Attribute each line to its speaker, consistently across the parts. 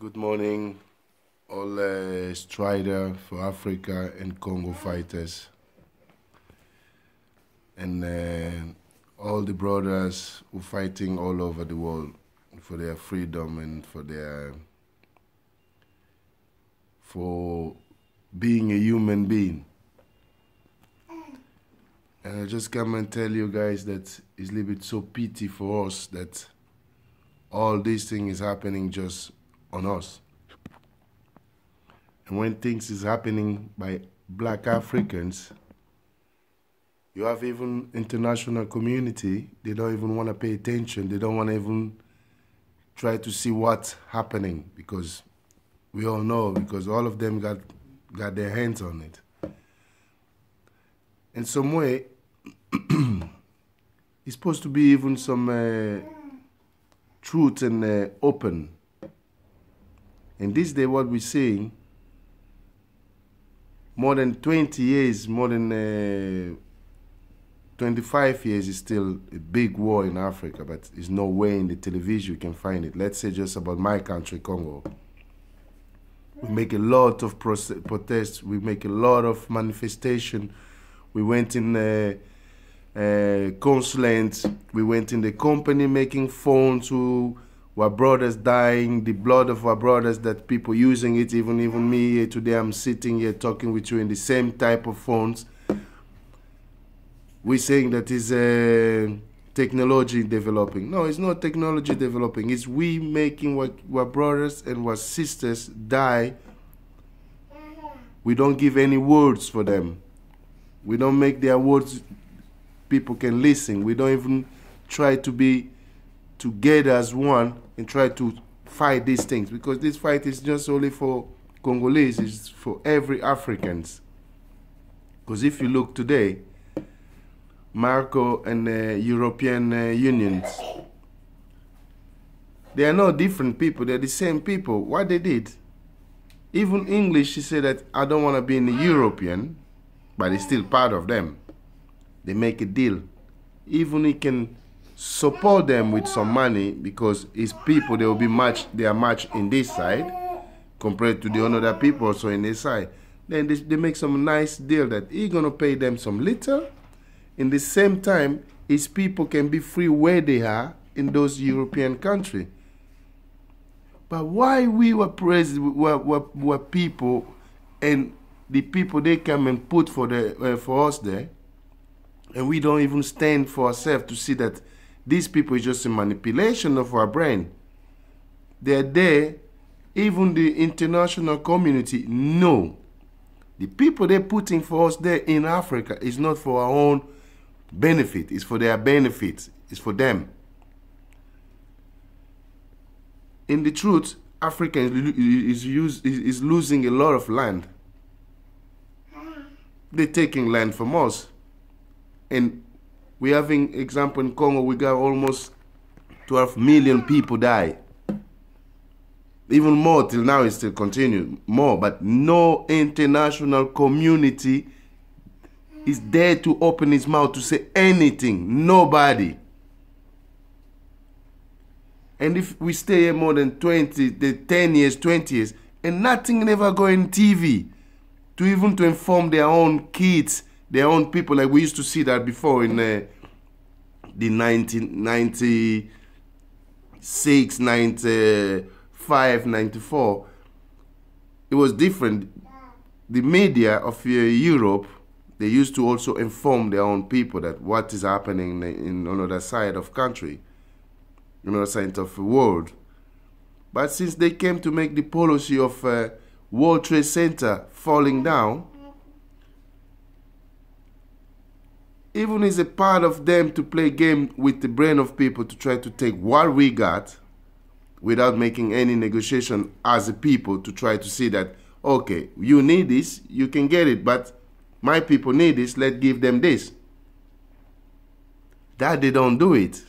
Speaker 1: Good morning, all Strider for Africa and Congo fighters, and all the brothers who are fighting all over the world for their freedom and for being a human being. And I just come and tell you guys that it's a little bit so pity for us that all this thing is happening just on us. And when things is happening by black Africans, you have even international community, they don't even want to pay attention. They don't want to even try to see what's happening, because we all know, because all of them got their hands on it. In some way, it's supposed to be even some truth and open. And this day what we're saying, more than 20 years, more than 25 years is still a big war in Africa, but there's no way in the television you can find it. Let's say just about my country, Congo. We make a lot of protests, we make a lot of manifestation. We went in consulates, we went in the company making phones to our brothers dying, the blood of our brothers, that people using it, even me here today, I'm sitting here talking with you in the same type of phones. We're saying that is technology developing. No, it's not technology developing. It's we making what brothers and what sisters die. We don't give any words for them. We don't make their words people can listen. We don't even try to be together as one and try to fight these things, because this fight is just only for Congolese, it's for every Africans. Because if you look today, Marco and European unions, they are not different people, they're the same people. What they did, even English, she said that I don't want to be in the European, but it's still part of them. They make a deal. Even he can support them with some money, because his people, they will be they are matched in this side compared to the other people also in this side. Then they make some nice deal that he's gonna pay them some little. In the same time, his people can be free where they are in those European countries. But why we were were people, and the people they come and put for us there, and we don't even stand for ourselves to see that these people is just a manipulation of our brain. They're there. Even the international community know. The people they're putting for us there in Africa is not for our own benefit. It's for their benefit. It's for them. In the truth, Africa is losing a lot of land. They're taking land from us. And we're having example in Congo, we got almost 12 million people die. Even more till now, it's still continuing more, but no international community is there to open its mouth to say anything. Nobody. And if we stay here more than 10 years, 20 years, and nothing never go in TV to inform their own kids, their own people, like we used to see that before in the 1996, 95, 94. It was different. The media of Europe, they used to also inform their own people that what is happening in another side of country, another side of the world. But since they came to make the policy of World Trade Center falling down, even is a part of them to play game with the brain of people to try to take what we got without making any negotiation as a people, to try to see that, okay, you need this, you can get it, but my people need this, let's give them this. That they don't do it.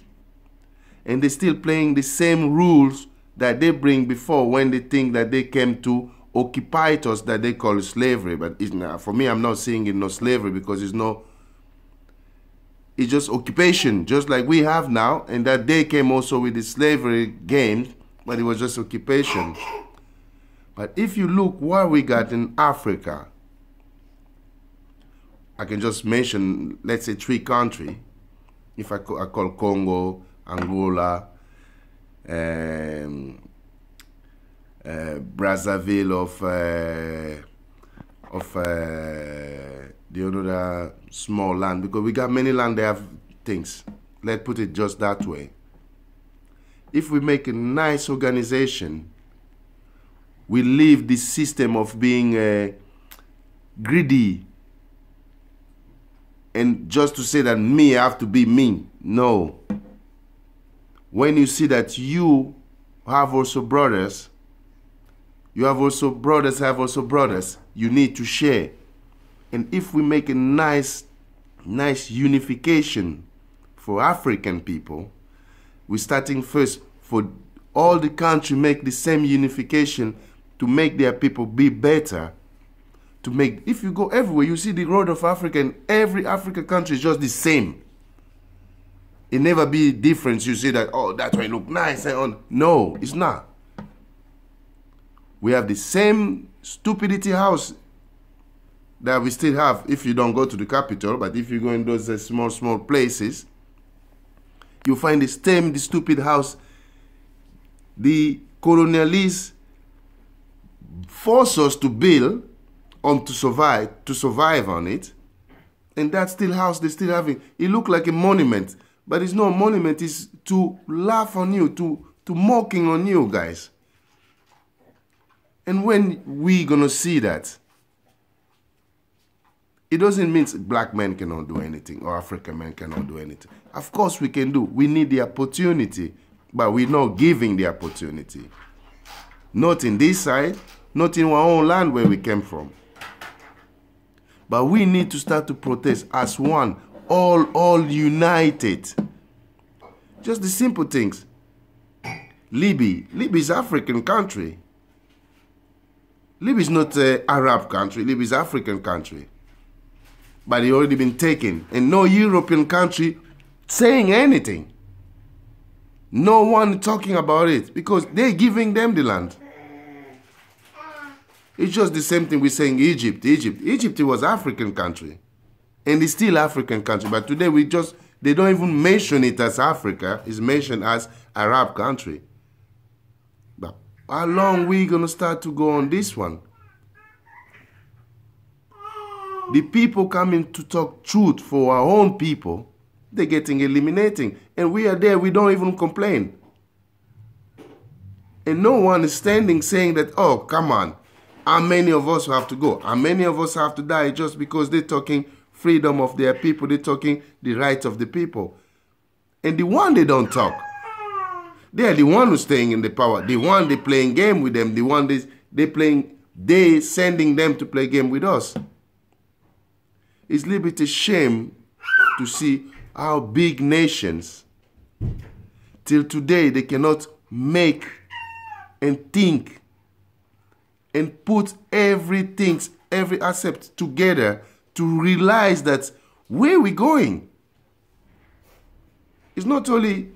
Speaker 1: And they're still playing the same rules that they bring before, when they think that they came to occupy us, that they call slavery. But it's not, for me, I'm not seeing it no slavery, because it's just occupation, just like we have now. And that they came also with the slavery games, but it was just occupation. But if you look what we got in Africa, I can just mention, let's say, 3 countries. If I call Congo, Angola, Brazzaville of the other small land, because we got many land, they have things. Let's put it just that way. If we make a nice organization, we leave this system of being greedy and just to say that me, I have to be me. No. When you see that you have also brothers, you have also brothers, have also brothers, you need to share. And if we make a nice unification for African people, we're starting first for all the country make the same unification to make their people be better. To make, if you go everywhere, you see the road of Africa, and every African country is just the same. It never be difference. You see that, oh, that way look nice and on. No, it's not. We have the same stupidity house that we still have if you don't go to the capital, but if you go in those small places, you find the stupid house. The colonialists force us to build to survive on it, and that still house they still having. It look like a monument, but it's not a monument. It's to laugh on you, to mocking on you guys. And when we gonna see that, it doesn't mean black men cannot do anything or African men cannot do anything. Of course we can do. We need the opportunity, but we're not giving the opportunity. Not in this side, not in our own land where we came from. But we need to start to protest as one, all united. Just the simple things. Libya is African country. Libya is not an Arab country. Libya is African country. But it already been taken. And no European country saying anything. No one talking about it because they're giving them the land. It's just the same thing we're saying Egypt. Egypt was African country. And it's still African country. But today they don't even mention it as Africa. It's mentioned as Arab country. But how long we going to start to go on this one? The people coming to talk truth for our own people, they're getting eliminating. And we are there, we don't even complain. And no one is standing saying that, oh, come on. How many of us have to go? How many of us have to die just because they're talking freedom of their people, they're talking the rights of the people? And the one they don't talk, they are the one who's staying in the power. The one they playing game with them, the one they sending them to play game with us. It's a little bit a shame to see how big nations, till today, they cannot make and think and put every aspect together to realize that where we're going. It's not only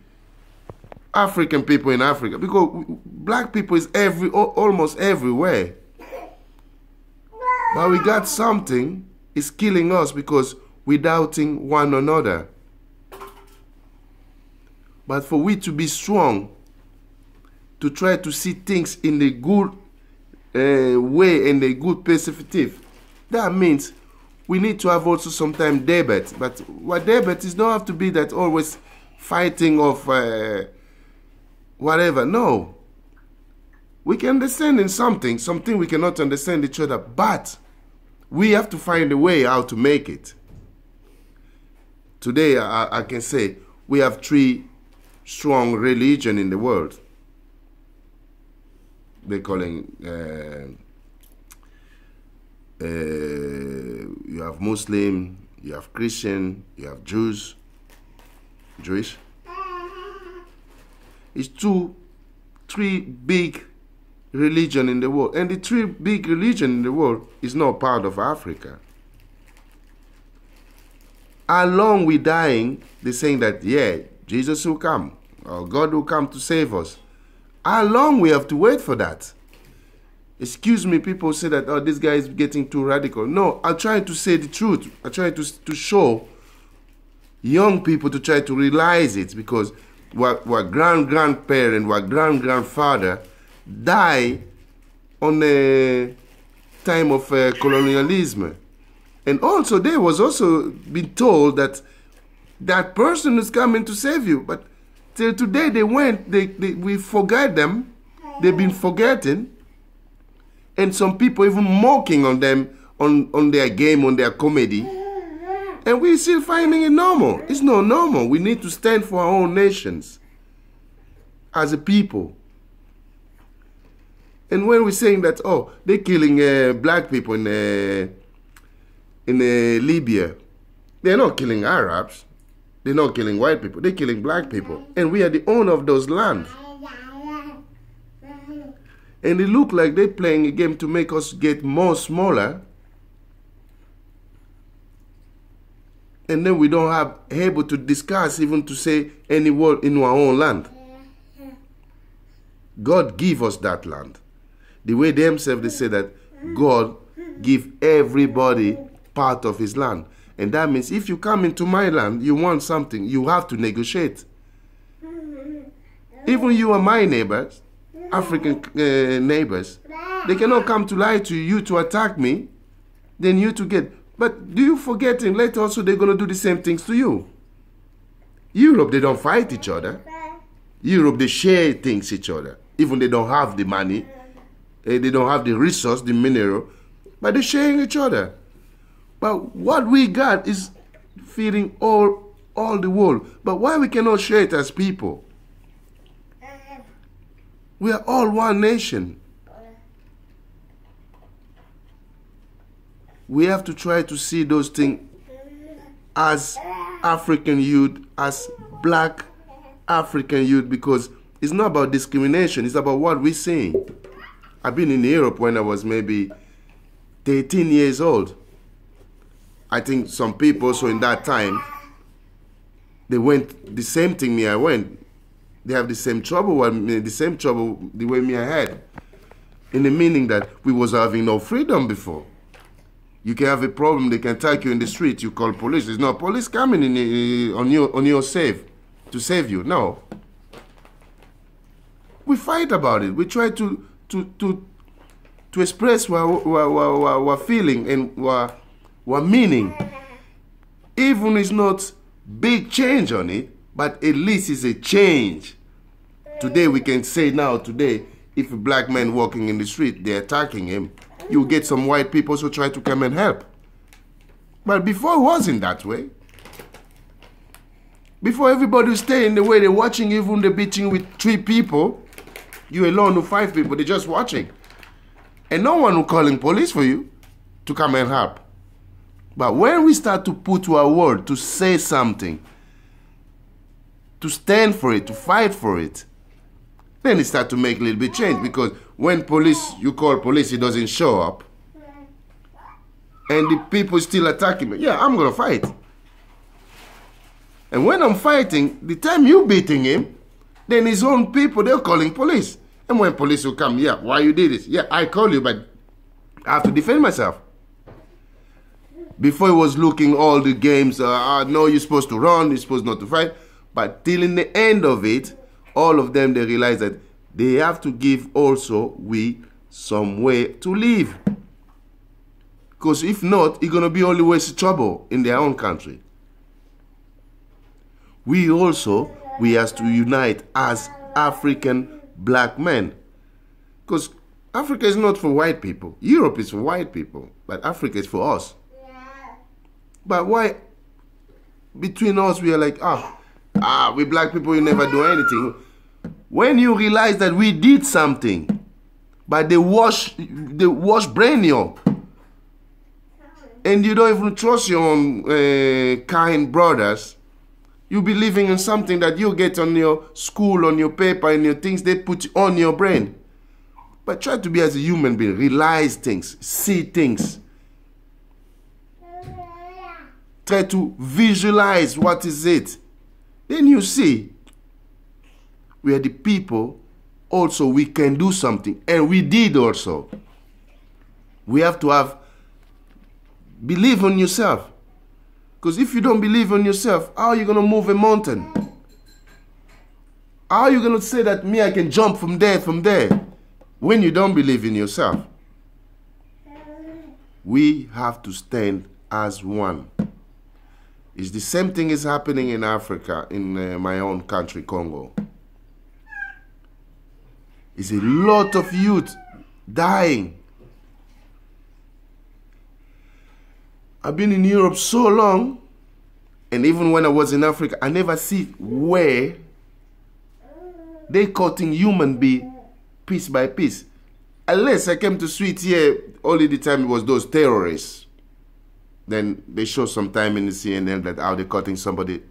Speaker 1: African people in Africa, because black people is almost everywhere. But we got something is killing us because we're doubting one another. But for we to be strong, to try to see things in the good way and a good perspective, that means we need to have also sometimes debate. But what debate is don't have to be that always fighting of whatever. No. We can understand in something we cannot understand each other, but we have to find a way how to make it. Today, I can say we have 3 strong religions in the world. They're calling, you have Muslim, you have Christian, you have Jewish. It's 3 big religions in the world. And the 3 big religions in the world is not part of Africa. How long we dying, they're saying that, yeah, Jesus will come, or God will come to save us. How long we have to wait for that? Excuse me, people say that, oh, this guy is getting too radical. No, I'm trying to say the truth. I'm trying to show young people to try to realize it, because what grandparent, what grandfather died on the time of colonialism. And also they was also been told that that person is coming to save you. But till today we forget them. They've been forgotten. And some people even mocking on them, on their game, on their comedy. And we're still finding it normal. It's not normal. We need to stand for our own nations as a people. And when we're saying that, oh, they're killing black people in Libya, they're not killing Arabs. They're not killing white people. They're killing black people. And we are the owner of those lands. And it look like they're playing a game to make us get more smaller. And then we don't have able to discuss, even to say any word in our own land. God give us that land. The way themselves, they say that God give everybody part of his land. And that means if you come into my land, you want something, you have to negotiate. Even you are my neighbors, African neighbors, they cannot come to lie to you to attack me, then you to get. But do you forget in later also they're going to do the same things to you? Europe, they don't fight each other. Europe, they share things each other. Even they don't have the money, they don't have the resource, the mineral, but they're sharing each other. But what we got is feeding all the world. But why we cannot share it as people? We are all one nation. We have to try to see those things as African youth, as black African youth, because it's not about discrimination, it's about what we're saying. I've been in Europe when I was maybe 13 years old. I think some people also in that time, they went the same thing me I went. They have the same trouble the way me I had. In the meaning that we was having no freedom before. You can have a problem, they can attack you in the street, you call police. There's no police coming in on your to save you. No. We fight about it. We try to express what feeling and what meaning. Even it's not big change on it, but at least it's a change. Today we can say now, today, if a black man walking in the street, they're attacking him, you get some white people who try to come and help. But before it wasn't that way. Before everybody was staying the way they're watching, even the beating with 3 people, you alone with 5 people, they're just watching. And no one will calling police for you to come and help. But when we start to put our word, to say something, to stand for it, to fight for it, then it starts to make a little bit change. Because when you call police, it doesn't show up. And the people still attacking me. Yeah, I'm going to fight. And when I'm fighting, the time you beating him, then his own people, they're calling police. And when police will come, yeah, why you did this? Yeah, I call you, but I have to defend myself. Before it was looking all the games, no, you're supposed to run, you're supposed not to fight. But till in the end of it, all of them, they realize that they have to give also we some way to live. Because if not, it's going to be only waste of trouble in their own country. We have to unite as African black men. Because Africa is not for white people. Europe is for white people. But Africa is for us. But why between us we are like, we black people, you never do anything. When you realize that we did something, but they wash brain you up, and you don't even trust your own kind brothers, you be living in something that you get on your school, on your paper, and your things they put on your brain. But try to be as a human being, realize things, see things. Try to visualize what is it. Then you see, we are the people, also we can do something. And we did also. We have to believe in yourself. Because if you don't believe in yourself, how are you going to move a mountain? How are you going to say that I can jump from there, when you don't believe in yourself? We have to stand as one. It's the same thing is happening in Africa, in my own country, Congo. It's a lot of youth dying. I've been in Europe so long, and even when I was in Africa, I never see where they cutting human being piece by piece. Unless I came to Sweet here, only the time it was those terrorists. Then they show some time in the CNN that how they're cutting somebody's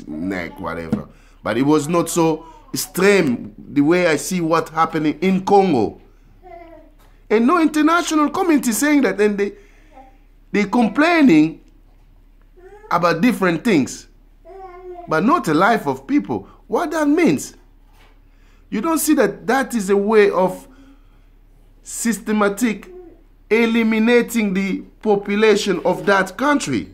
Speaker 1: neck, whatever. But it was not so extreme the way I see what's happening in Congo. And no international community saying that, and they're complaining about different things, but not the life of people. What that means? You don't see that that is a way of systematic eliminating the population of that country.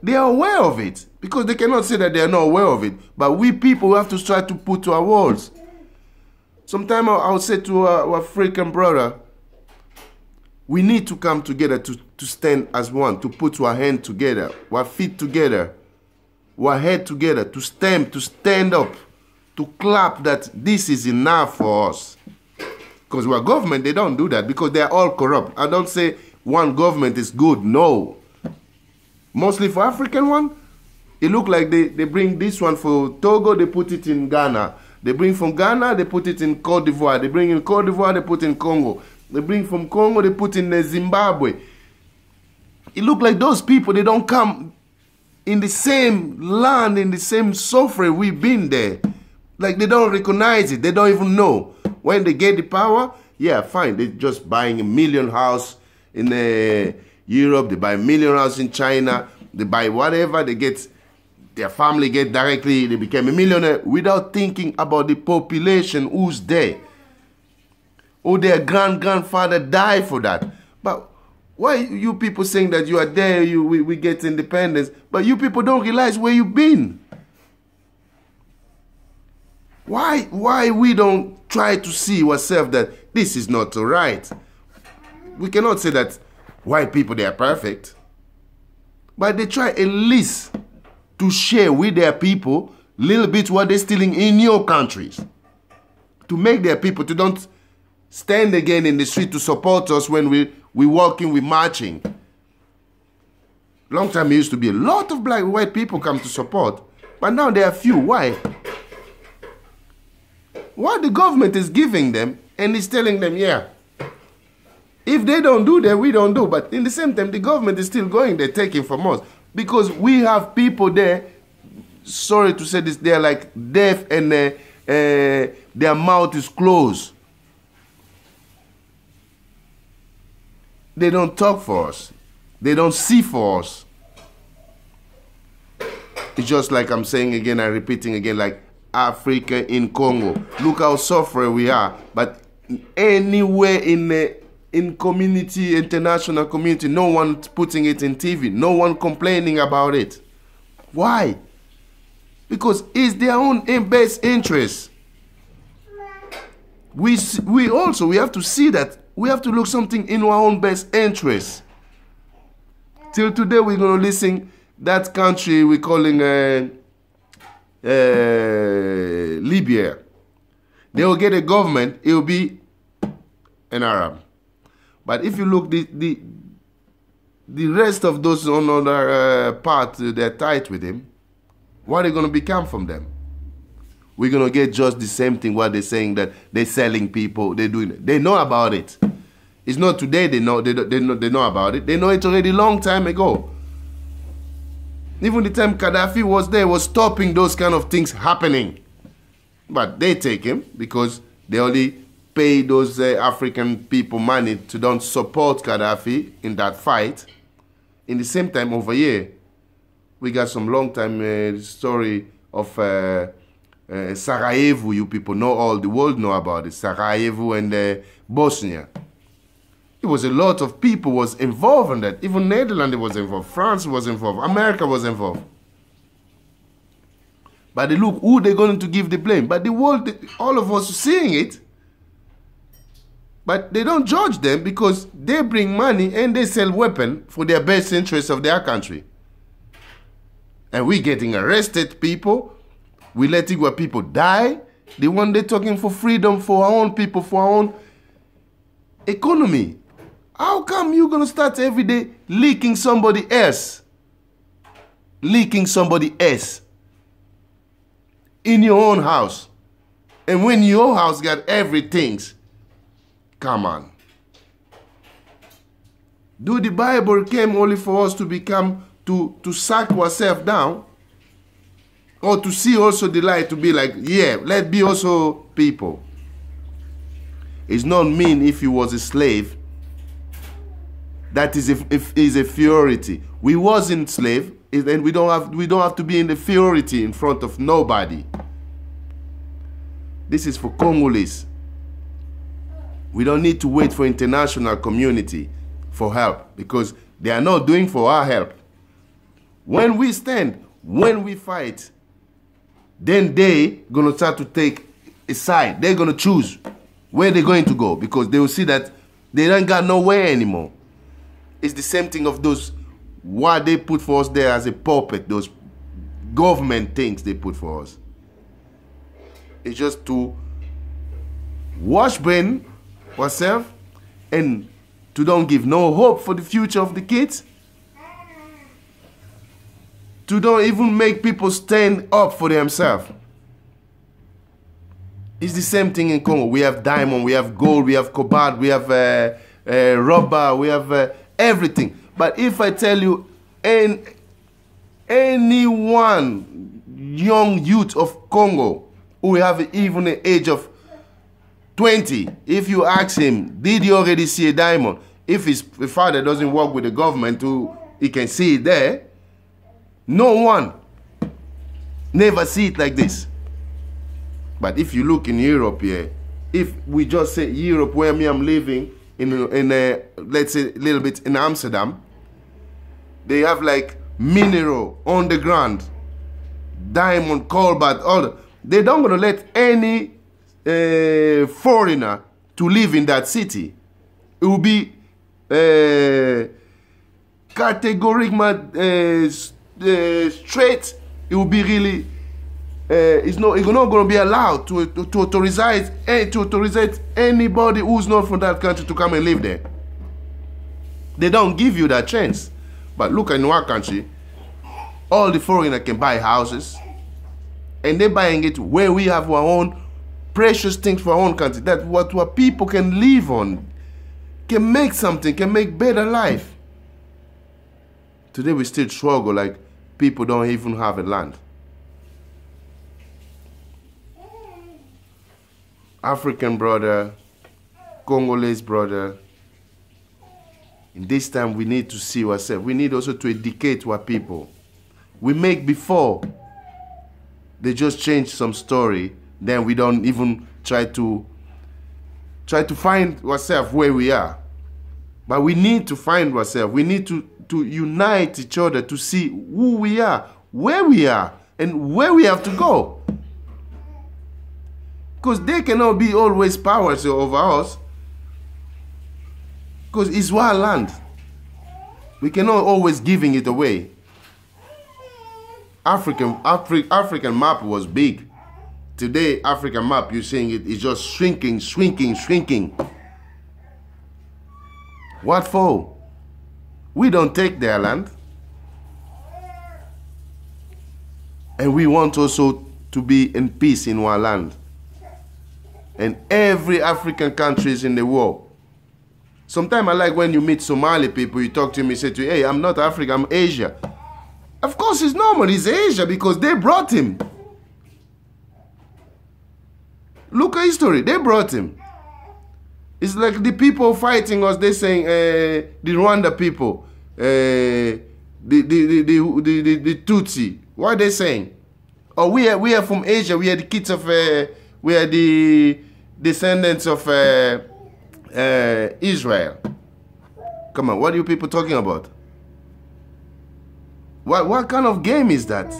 Speaker 1: They are aware of it, because they cannot say that they are not aware of it. But we people have to try to put to our walls. Sometimes I'll say to our African brother, we need to come together to stand as one, to put our hand together, our feet together, our head together, to stand up, to clap that this is enough for us. Because our government, they don't do that because they are all corrupt. I don't say one government is good, no. Mostly for African one, it look like they bring this one for Togo, they put it in Ghana. They bring from Ghana, they put it in Cote d'Ivoire. They bring in Cote d'Ivoire, they put in Congo. They bring from Congo, they put in Zimbabwe. It look like those people, they don't come in the same land, in the same suffering we've been there. Like they don't recognize it, they don't even know. When they get the power, yeah, fine. They're just buying a million house in Europe. They buy a million house in China. They buy whatever. They get, their family get directly, they became a millionaire without thinking about the population who's there. Or their grandfather died for that. But why you people saying that you are there, we get independence, but you people don't realize where you've been? Why we don't try to see ourselves that this is not all right? We cannot say that white people, they are perfect. But they try at least to share with their people a little bit what they're stealing in your countries. To make their people to don't stand again in the street to support us when we walking, we marching. Long time it used to be a lot of white people come to support. But now there are few. Why? What the government is giving them and is telling them, yeah, if they don't do that, we don't do. But in the same time, the government is still going, they're taking from us. Because we have people there, sorry to say this, they're like deaf and their mouth is closed. They don't talk for us. They don't see for us. It's just like I'm saying again, I'm repeating again, like Africa in Congo. Look how suffering we are. But anywhere in community, international community, no one putting it in TV. No one complaining about it. Why? Because it's their own best interest. We have to see that. We have to look something in our own best interest. Till today, we're going to listen that country we're calling Libya. They will get a government, it will be an Arab. But if you look the rest of those on other part, they're tight with him, what are going to become from them? We're going to get just the same thing, what they're saying, that they're selling people, they're doing it. They know about it. It's not today they know about it. They know it already long time ago. Even the time Gaddafi was there, was stopping those kind of things happening. But they take him because they only pay those African people money to don't support Gaddafi in that fight. In the same time over here, we got some long time story of Sarajevo. You people know, all the world know about it. Sarajevo and Bosnia. It was a lot of people was involved in that. Even Netherlands was involved. France was involved. America was involved. But they look who they're going to give the blame. But the world, all of us are seeing it. But they don't judge them because they bring money and they sell weapons for their best interests of their country. And we getting arrested people. We letting our people die. The one they're talking for freedom for our own people, for our own economy. How come you're going to start every day leaking somebody else? Leaking somebody else in your own house. And when your house got everything, come on. Do the Bible came only for us to become, to suck ourselves down? Or to see also the light, to be like, yeah, let's be also people. It's not mean if you was a slave. That is is inferiority. We wasn't slave, and we don't have to be in inferiority in front of nobody. This is for Congolese. We don't need to wait for international community for help because they are not doing for our help. When we stand, when we fight, then they gonna start to take a side. They're gonna choose where they're going to go because they will see that they don't got nowhere anymore. It's the same thing of those, what they put for us there as a puppet, those government things they put for us. It's just to wash brain ourselves and to don't give no hope for the future of the kids. To don't even make people stand up for themselves. It's the same thing in Congo. We have diamond, we have gold, we have cobalt, we have rubber, we have everything. But if I tell you, anyone young youth of Congo who have even the age of 20, if you ask him, did he already see a diamond? If his father doesn't work with the government, he can see it there. No one never see it like this. But if you look in Europe here, if we just say Europe, where me I'm living, in let's say a little bit in Amsterdam, they have like mineral on the ground, diamond, cobalt, all that. They don't gonna let any foreigner to live in that city. It will be categorical, straight. It will be really. It's not going to be allowed to authorize anybody who's not from that country to come and live there. They don't give you that chance. But look in our country, all the foreigners can buy houses, and they're buying it where we have our own precious things for our own country. That what our people can live on, can make something, can make better life. Today we still struggle like people don't even have a land. African brother, Congolese brother, in this time we need to see ourselves. We need also to educate our people. We make before, they just change some story, then we don't even try to find ourselves where we are. But we need to find ourselves. We need to unite each other to see who we are, where we are, and where we have to go. Because they cannot be always powers over us. Because it's our land. We cannot always giving it away. African map was big. Today, African map, you're seeing it is just shrinking. What for? We don't take their land. And we want also to be in peace in our land. And every African countries in the world. Sometimes I like when you meet Somali people, you talk to me, say to you, hey, I'm not Africa, I'm Asia. Of course it's normal, he's Asia because they brought him. Look at history, they brought him. It's like the people fighting us, they're saying, the Rwanda people, the Tutsi. What are they saying? Oh, we are from Asia, we are the kids of, we are the descendants of Israel. Come on, what are you people talking about? What kind of game is that?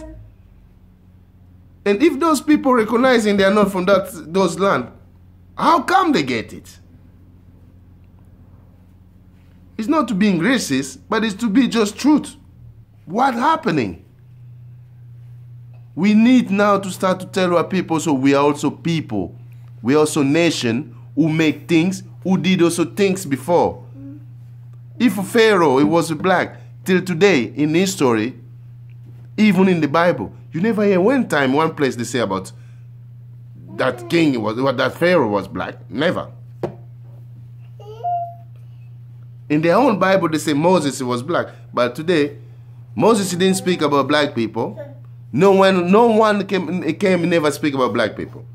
Speaker 1: And if those people recognizing they are not from those land, how come they get it? It's not to being racist, but it's to be just truth. What's happening? We need now to start to tell our people, so we are also people. We are also nation who make things, who did also things before. If Pharaoh, it was black, till today in history, even in the Bible, you never hear one place they say about that king that Pharaoh was black. Never. In their own Bible, they say Moses was black. But today, Moses didn't speak about black people. No one came never speak about black people.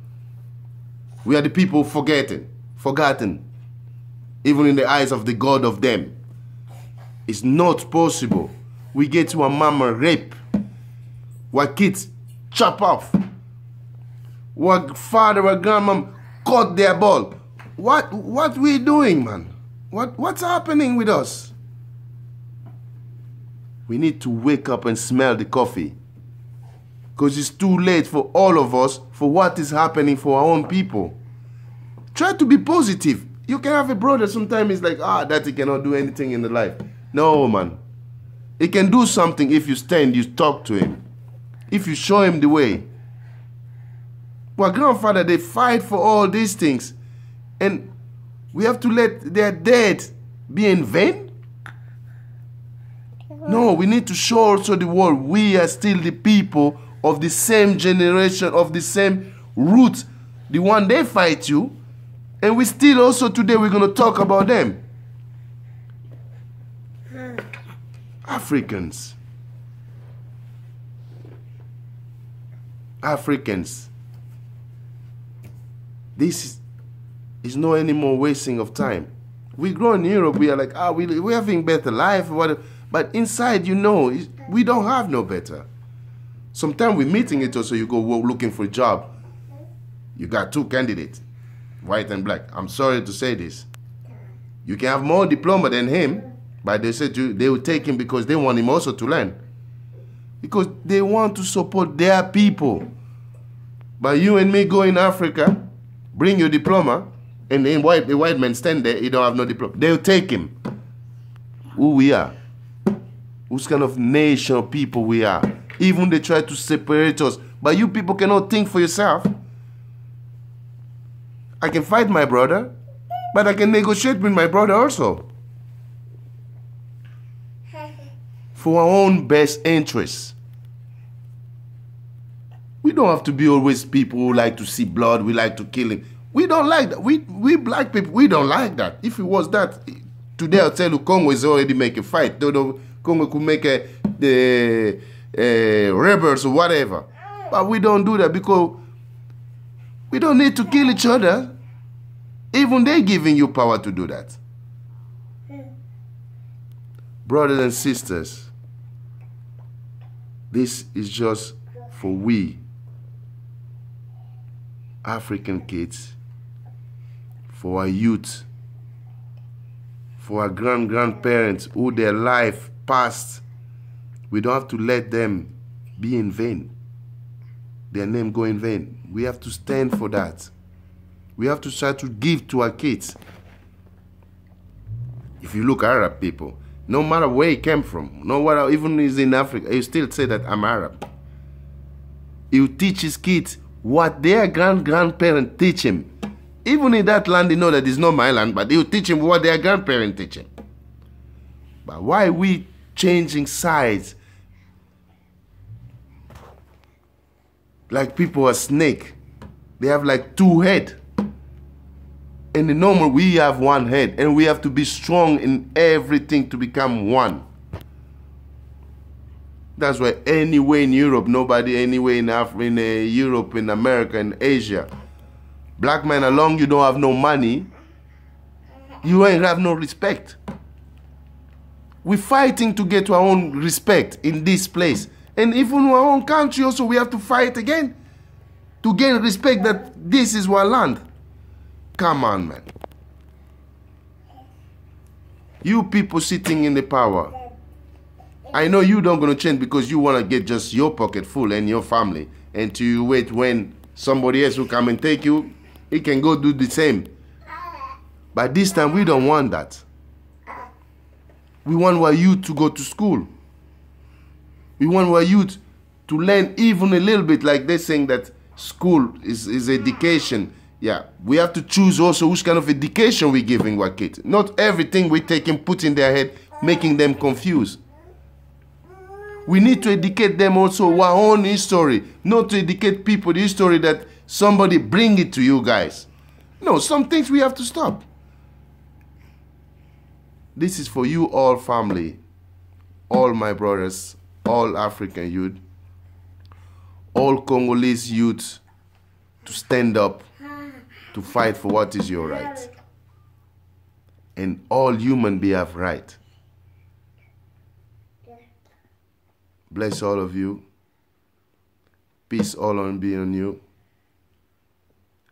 Speaker 1: We are the people forgotten, even in the eyes of the God of them. It's not possible. We get to a mama rape, what kids chop off, what father or grandma cut their ball. What we doing, man? What's happening with us? We need to wake up and smell the coffee. Because it's too late for all of us for what is happening for our own people. Try to be positive. You can have a brother, sometimes it's like, that he cannot do anything in the life. No, man. He can do something if you stand, you talk to him. If you show him the way. Well, grandfather, they fight for all these things. And we have to let their death be in vain? No, we need to show also the world we are still the people of the same generation, of the same root, the one they fight you, and we still also today we're going to talk about them. Africans. This is no any more wasting of time. We grow in Europe, we are like, we're having better life, whatever. But inside, we don't have no better. Sometimes we're meeting it also, you go looking for a job. You got two candidates, white and black. I'm sorry to say this. You can have more diploma than him, but they said they will take him because they want him also to learn. Because they want to support their people. But you and me go in Africa, bring your diploma, and the white man stand there, he don't have no diploma. They'll take him. Who we are. Whose kind of nation of people we are. Even they try to separate us. But you people cannot think for yourself. I can fight my brother, but I can negotiate with my brother also. For our own best interests. We don't have to be always people who like to see blood, we like to kill him. We don't like that. We black people, we don't like that. If it was that, today I'll tell you Congo is already making a fight. Congo could make the rebels or whatever. But we don't do that because we don't need to kill each other. Even they giving you power to do that. Brothers and sisters, this is just for we, African kids, for our youth, for our grandparents who their life passed. We don't have to let them be in vain. Their name go in vain. We have to stand for that. We have to try to give to our kids. If you look at Arab people, no matter where he came from, no matter even he's in Africa, he still say that I'm Arab. He will teach his kids what their grandparents teach him. Even in that land, they know that it's not my land, but they will teach him what their grandparents teach him. But why are we changing sides? Like people are snake. They have like two heads. In the normal, we have one head, and we have to be strong in everything to become one. That's why anywhere in Europe, nobody anywhere in Africa, in Europe, in America, in Asia, black man, along you don't have no money, you ain't have no respect. We're fighting to get our own respect in this place. And even in our own country also, we have to fight again to gain respect that this is our land. Come on, man. You people sitting in the power, I know you don't gonna change because you wanna get just your pocket full and your family, and to you wait when somebody else will come and take you, he can go do the same. But this time we don't want that. We want our youth to go to school. We want our youth to learn even a little bit, like they're saying that school is education. Yeah, we have to choose also which kind of education we're giving our kids. Not everything we take and put in their head, making them confused. We need to educate them also our own history, not to educate people the history that somebody bring it to you guys. No, some things we have to stop. This is for you all family, all my brothers, all African youth, all Congolese youth, to stand up, to fight for what is your right. And all human beings have right. Bless all of you. Peace all on be on you.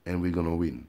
Speaker 1: And we're gonna win.